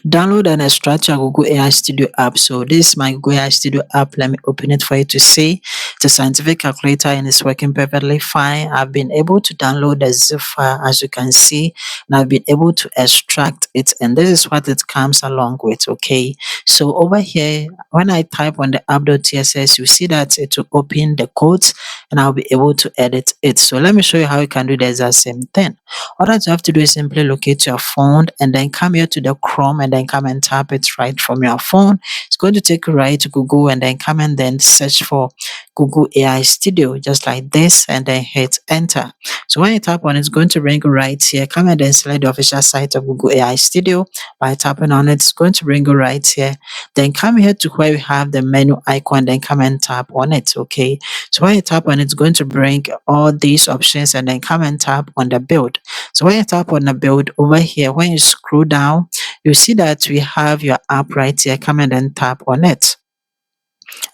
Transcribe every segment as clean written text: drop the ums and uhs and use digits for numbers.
download and extract your Google AI Studio app. So this is my Google AI Studio app. Let me open it for you to see. It's a scientific calculator and it's working perfectly fine. I've been able to download the zip file as you can see, and I've been able to extract it, and this is what it comes along with. Okay, so over here, when I type on the app.tss, you see that it will open the codes and I'll be able to edit it. So let me show you how you can do the exact same thing. All that you have to do is simply locate your phone and then come here to the Chrome and then come and tap it right from your phone. It's going to take you right to Google and then come and then search for Google AI Studio just like this and then hit enter. So when you tap on it, it's going to bring you right here. Come and then select the official site of Google AI Studio. By tapping on it, it's going to bring you right here. Then come here to where we have the menu icon, then come and tap on it. Okay. So when you tap on it, it's going to bring all these options and then come and tap on the build. So when you tap on the build over here, when you scroll down, you see that we have your app right here. Come and then tap on it.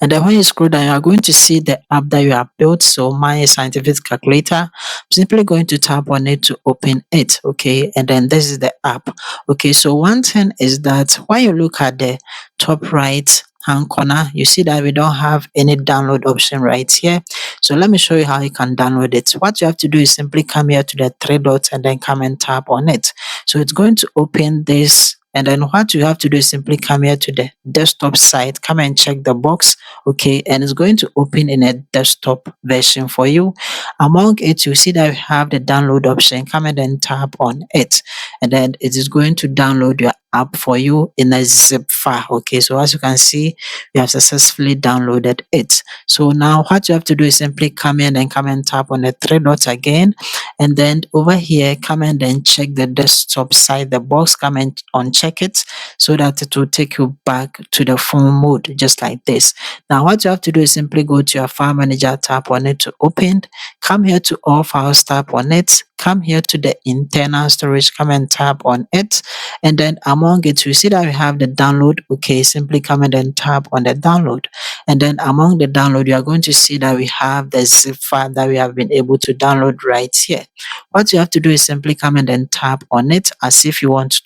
And then when you scroll down, you are going to see the app that you have built. So my scientific calculator, I'm simply going to tap on it to open it. Okay. And then this is the app. Okay. So one thing is that when you look at the top right hand corner, you see that we don't have any download option right here. So let me show you how you can download it. What you have to do is simply come here to the three dots and then come and tap on it. So it's going to open this, and then what you have to do is simply come here to the desktop side, come and check the box, okay, and it's going to open in a desktop version for you. Among it, you see that we have the download option. Come and then tap on it, and then it is going to download your app for you in a zip file. Okay, so as you can see, we have successfully downloaded it. So now what you have to do is simply come in and come and tap on the three dots again, and then over here, come and then check the desktop side, the box, come and uncheck it so that it will take you back to the phone mode, just like this. Now, what you have to do is simply go to your file manager, tap on it to open, come here to all files, tap on it, come here to the internal storage, come and tap on it, and then among it, you see that we have the download. Okay, simply come and then tap on the download, and then among the download, you are going to see that we have the zip file that we have been able to download right here. What you have to do is simply come and then tap on it as if you want to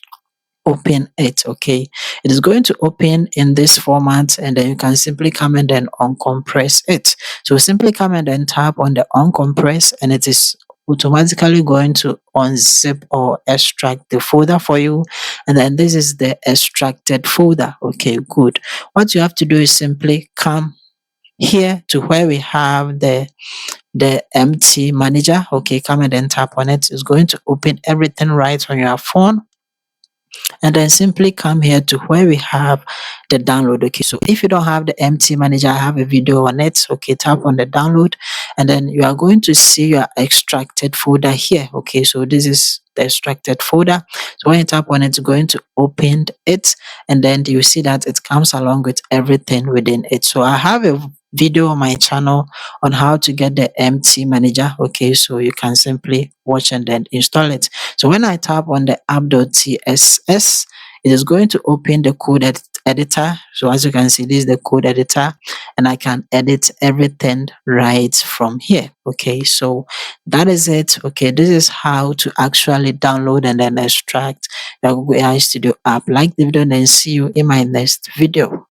open it. Okay, it is going to open in this format, and then you can simply come and then uncompress it. So simply come and then tap on the uncompress, and it is automatically going to unzip or extract the folder for you, and then this is the extracted folder. Okay, good. What you have to do is simply come here to where we have the MT manager. Okay, come and then tap on it. It's going to open everything right on your phone, and then simply come here to where we have the download. Okay, so if you don't have the MT manager, I have a video on it. Okay, tap on the download, and then you are going to see your extracted folder here. Okay, so this is the extracted folder. So when you tap on it, it's going to open it, and then you see that it comes along with everything within it. So I have a video on my channel on how to get the MT manager. Okay, so you can simply watch and then install it. So when I tap on the app.tss, it is going to open the code editor. So as you can see, this is the code editor, and I can edit everything right from here. Okay, so that is it. Okay, this is how to actually download and then extract the Google AI Studio app. Like the video and then see you in my next video.